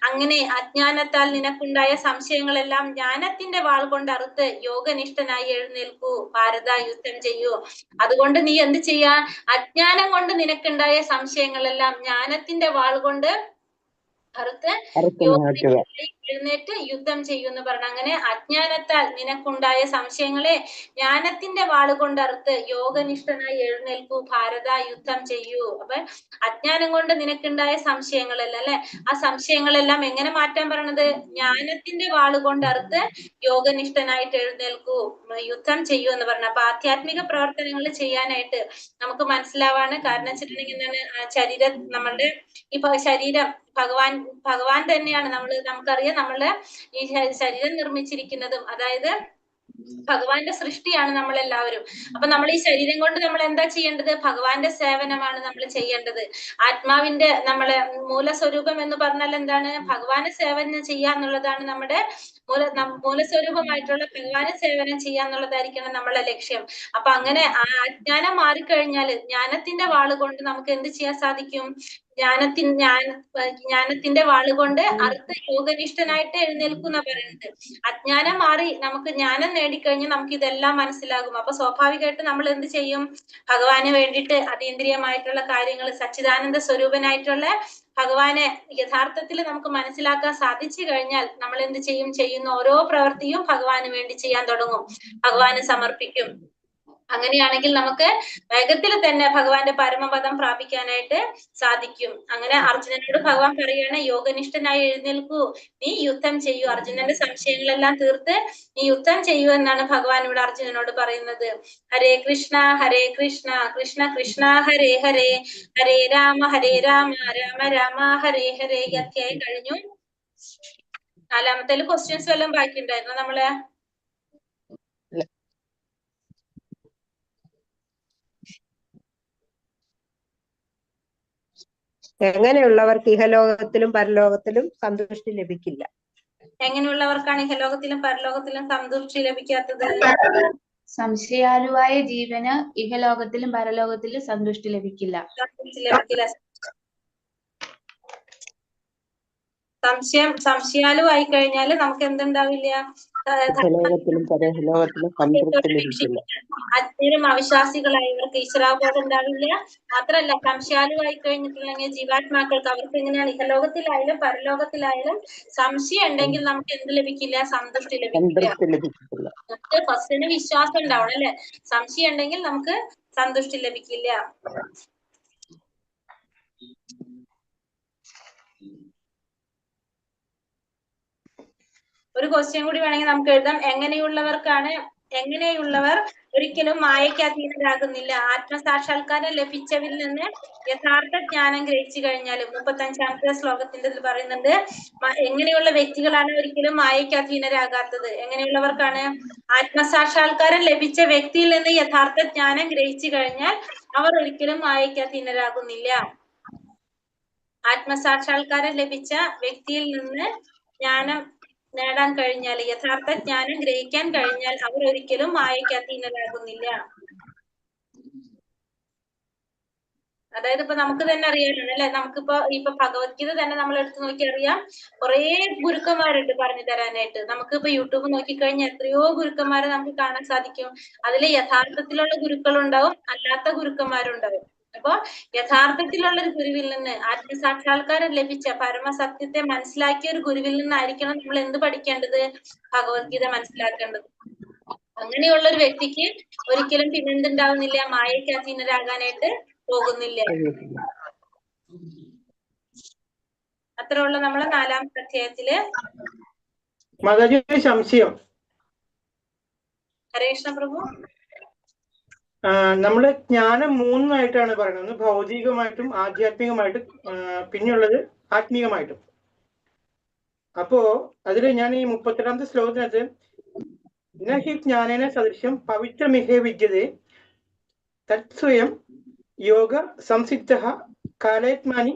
അങ്ങനെ അജ്ഞാനത്താൽ നിനക്കുണ്ടായ സംശയങ്ങളെല്ലാം ജ്ഞാനത്തിന്റെ വാൾ കൊണ്ട് അറുത്ത് യോഗനിഷ്ഠനായി എഴുന്നേൽക്കൂ ഭാരത, യുദ്ധം ചെയ്യൂ. അതുകൊണ്ട് നീ എന്ത് ചെയ്യാ? അജ്ഞാനം കൊണ്ട് നിനക്കുണ്ടായ സംശയങ്ങളെല്ലാം ജ്ഞാനത്തിന്റെ വാൾ കൊണ്ട് അറുത്ത് എഴുന്നേറ്റ് യുദ്ധം ചെയ്യുമെന്ന് പറഞ്ഞു. അങ്ങനെ അജ്ഞാനത്താൽ നിനക്കുണ്ടായ സംശയങ്ങളെ ജ്ഞാനത്തിന്റെ വാളുകൊണ്ട് അറുത്ത് യോഗനിഷ്ഠനായി എഴുന്നേൽക്കൂ ഭാരത, യുദ്ധം ചെയ്യൂ. അപ്പൊ അജ്ഞാനം കൊണ്ട് നിനക്കുണ്ടായ സംശയങ്ങളെല്ലാം അല്ലെ, ആ സംശയങ്ങളെല്ലാം എങ്ങനെ മാറ്റാൻ പറയണത്? ജ്ഞാനത്തിന്റെ വാളുകൊണ്ട് അറുത്ത് യോഗനിഷ്ഠനായിട്ട് എഴുന്നേൽക്കൂ, യുദ്ധം ചെയ്യൂ എന്ന് പറഞ്ഞു. അപ്പൊ ആധ്യാത്മിക പ്രവർത്തനങ്ങൾ ചെയ്യാനായിട്ട് നമുക്ക് മനസ്സിലാവാണ്. കാരണം വെച്ചിട്ടുണ്ടെങ്കിൽ എന്താണ്? നമ്മളുടെ ഇപ്പൊ ശരീരം ഭഗവാൻ തന്നെയാണ്. നമുക്കറിയാം നമ്മളുടെ ഈ ശരീരം നിർമ്മിച്ചിരിക്കുന്നതും, അതായത് ഭഗവാന്റെ സൃഷ്ടിയാണ് നമ്മളെല്ലാവരും. അപ്പൊ നമ്മൾ ഈ ശരീരം കൊണ്ട് നമ്മൾ എന്താ ചെയ്യേണ്ടത്? ഭഗവാന്റെ സേവനമാണ് നമ്മൾ ചെയ്യേണ്ടത്. ആത്മാവിന്റെ നമ്മളെ മൂലസ്വരൂപം എന്ന് പറഞ്ഞാൽ എന്താണ്? ഭഗവാന് സേവനം ചെയ്യാന്നുള്ളതാണ് നമ്മുടെ മൂലസ്വരൂപമായിട്ടുള്ള ഭഗവാന് സേവനം ചെയ്യാന്നുള്ളതായിരിക്കണം നമ്മളെ ലക്ഷ്യം. അപ്പൊ അങ്ങനെ ആ അജ്ഞാനം മാറിക്കഴിഞ്ഞാല് ജ്ഞാനത്തിന്റെ വാള് കൊണ്ട് നമുക്ക് എന്ത് ചെയ്യാൻ സാധിക്കും? ജ്ഞാനത്തിന്റെ വാളുകൊണ്ട് അർത്ഥ യോഗനിഷ്ഠനായിട്ട് എഴുന്നേൽക്കുന്ന പറയുന്നത്. അജ്ഞാനം മാറി നമുക്ക് ജ്ഞാനം നേടിക്കഴിഞ്ഞാൽ നമുക്ക് ഇതെല്ലാം മനസ്സിലാകും. അപ്പൊ സ്വാഭാവികമായിട്ട് നമ്മൾ എന്ത് ചെയ്യും? ഭഗവാന് വേണ്ടിയിട്ട് അതീന്ദ്രിയമായിട്ടുള്ള കാര്യങ്ങൾ, സച്ചിദാനന്ദ സ്വരൂപനായിട്ടുള്ള ഭഗവാനെ യഥാർത്ഥത്തിൽ നമുക്ക് മനസ്സിലാക്കാൻ സാധിച്ചു കഴിഞ്ഞാൽ നമ്മൾ എന്ത് ചെയ്യും? ചെയ്യുന്ന ഓരോ പ്രവൃത്തിയും ഭഗവാന് വേണ്ടി ചെയ്യാൻ തുടങ്ങും, ഭഗവാന് സമർപ്പിക്കും. അങ്ങനെയാണെങ്കിൽ നമുക്ക് വേഗത്തിൽ തന്നെ ഭഗവാന്റെ പരമപദം പ്രാപിക്കാനായിട്ട് സാധിക്കും. അങ്ങനെ അർജുനനോട് ഭഗവാൻ പറയാണ്, യോഗനിഷ്ഠനായി എഴുന്നേൽക്കൂ, നീ യുദ്ധം ചെയ്യൂ, അർജുനന്റെ സംശയങ്ങളെല്ലാം തീർത്ത് നീ യുദ്ധം ചെയ്യൂ എന്നാണ് ഭഗവാൻ ഇവിടെ അർജുനനോട് പറയുന്നത്. ഹരേ കൃഷ്ണ കൃഷ്ണ കൃഷ്ണ ഹരേ ഹരേ, ഹരേ രാമ രാമ രാമ ഹരേ ഹരേ. ഈ അധ്യായം കഴിഞ്ഞു. നാലാമത്തേല് ക്വസ്റ്റ്യൻസ് വല്ലതും ബാക്കി ഉണ്ടായിരുന്നോ നമ്മള്? എങ്ങനെയുള്ളവർക്ക് ഇഹലോകത്തിലും പരലോകത്തിലും സന്തുഷ്ടി ലഭിക്കില്ല? എങ്ങനെയുള്ളവർക്കാണ് ഇഹലോകത്തിലും പരലോകത്തിലും സന്തുഷ്ടി ലഭിക്കാത്തത്? സംശയാലുവായ ജീവന് ഇഹലോകത്തിലും പരലോകത്തിലും സന്തുഷ്ടി ലഭിക്കില്ല. സംശയാലു ആയി കഴിഞ്ഞാൽ നമുക്ക് എന്തുണ്ടാവില്ല, ഇഹലോകത്തിലും പരലോകത്തിലും സംതൃപ്തി ലഭിക്കില്ല. അജ്ഞരും അവിശ്വാസികളായവർക്ക് ഈശ്വരാബോധം ഉണ്ടാവില്ല. മാത്രല്ല സംശയാലു ആയി കഴിഞ്ഞിട്ടുണ്ടെങ്കിൽ ജീവാത്മാക്കൾക്ക് അവർക്ക് എങ്ങനെയാണ് ഇഹലോകത്തിലായാലും പരലോകത്തിലായാലും സംശയം ഉണ്ടെങ്കിൽ നമുക്ക് എന്ത് ലഭിക്കില്ല, സന്തുഷ്ടി ലഭിക്കില്ല. നമുക്ക് ഫസ്റ്റിന് വിശ്വാസം ഉണ്ടാവണം അല്ലെ, സംശയം ഉണ്ടെങ്കിൽ നമുക്ക് സന്തുഷ്ടി ലഭിക്കില്ല. ഒരു ക്വസ്റ്റ്യൻ കൂടി വേണമെങ്കിൽ നമുക്ക് എഴുതാം. എങ്ങനെയുള്ളവർ ഒരിക്കലും മായയ്ക്ക് അധീനരാകുന്നില്ല. ആത്മസാക്ഷാത്കാരം ലഭിച്ചവരിൽ നിന്ന് യഥാർത്ഥ ജ്ഞാനം ഗ്രഹിച്ചു കഴിഞ്ഞാൽ 35ാമത്തെ ശ്ലോകത്തിന്റെ പറയുന്നുണ്ട്, എങ്ങനെയുള്ള വ്യക്തികളാണ് ഒരിക്കലും മായയ്ക്ക് അധീനരാകാത്തത്. എങ്ങനെയുള്ളവർക്കാണ്? ആത്മസാക്ഷാത്കാരം ലഭിച്ച വ്യക്തിയിൽ നിന്ന് യഥാർത്ഥ ജ്ഞാനം ഗ്രഹിച്ചു കഴിഞ്ഞാൽ അവർ ഒരിക്കലും മായയ്ക്ക് അധീനരാകുന്നില്ല. ആത്മസാക്ഷാത്കാരം ലഭിച്ച വ്യക്തിയിൽ നിന്ന് ജ്ഞാനം നേടാൻ കഴിഞ്ഞാൽ, യഥാർത്ഥ ജ്ഞാനം ഗ്രഹിക്കാൻ കഴിഞ്ഞാൽ അവർ ഒരിക്കലും മായയ്ക്ക് അധീനരാകുന്നില്ല. അതായത് ഇപ്പൊ നമുക്ക് തന്നെ അറിയാമല്ലോ അല്ലെ, നമുക്കിപ്പോ ഭഗവത്ഗീത തന്നെ നമ്മൾ എടുത്തു നോക്കി അറിയാം, കുറെ ഗുരുക്കന്മാരുണ്ട് പറഞ്ഞു തരാനായിട്ട്. നമുക്കിപ്പോ യൂട്യൂബ് നോക്കിക്കഴിഞ്ഞാൽ എത്രയോ ഗുരുക്കന്മാരെ നമുക്ക് കാണാൻ സാധിക്കും. അതിൽ യഥാർത്ഥത്തിലുള്ള ഗുരുക്കളുണ്ടാവും, അല്ലാത്ത ഗുരുക്കന്മാരുണ്ടാവും. അപ്പൊ യഥാർത്ഥത്തിലുള്ള ഒരു ഗുരുവിൽ നിന്ന്, ആത്മസാക്ഷാത്കാരം ലഭിച്ച പരമസത്യത്തെ മനസ്സിലാക്കിയ ഒരു ഗുരുവിൽ നിന്നായിരിക്കണം നമ്മൾ എന്ത് പഠിക്കേണ്ടത്, ഭഗവത്ഗീത മനസ്സിലാക്കേണ്ടത്. അങ്ങനെയുള്ള ഒരു വ്യക്തിക്ക് ഒരിക്കലും പിന്നെന്തുണ്ടാവുന്നില്ല, മായയ്ക്ക് അധീനരാകാനായിട്ട് പോകുന്നില്ല. അത്രയുള്ള നമ്മളെ 4ാമത്തെ അധ്യായത്തില്. സംശയം. ഹരേ കൃഷ്ണ പ്രഭു. നമ്മള് ജ്ഞാനം 3ആയിട്ടാണ് പറയുന്നത്. ഒന്ന് ഭൗതികമായിട്ടും ആധ്യാത്മികമായിട്ടും പിന്നെയുള്ളത് ആത്മീയമായിട്ടും. അപ്പോ അതില് ഞാൻ ഈ 32ാമത്തെ ശ്ലോകത്തിനകത്ത് നഹി ജ്ഞാനേന സദൃശ്യം പവിത്രമിഹേ വിദ്യതേ തത്സ്വയം യോഗ സംസിദ്ധ കാലേത്മാനി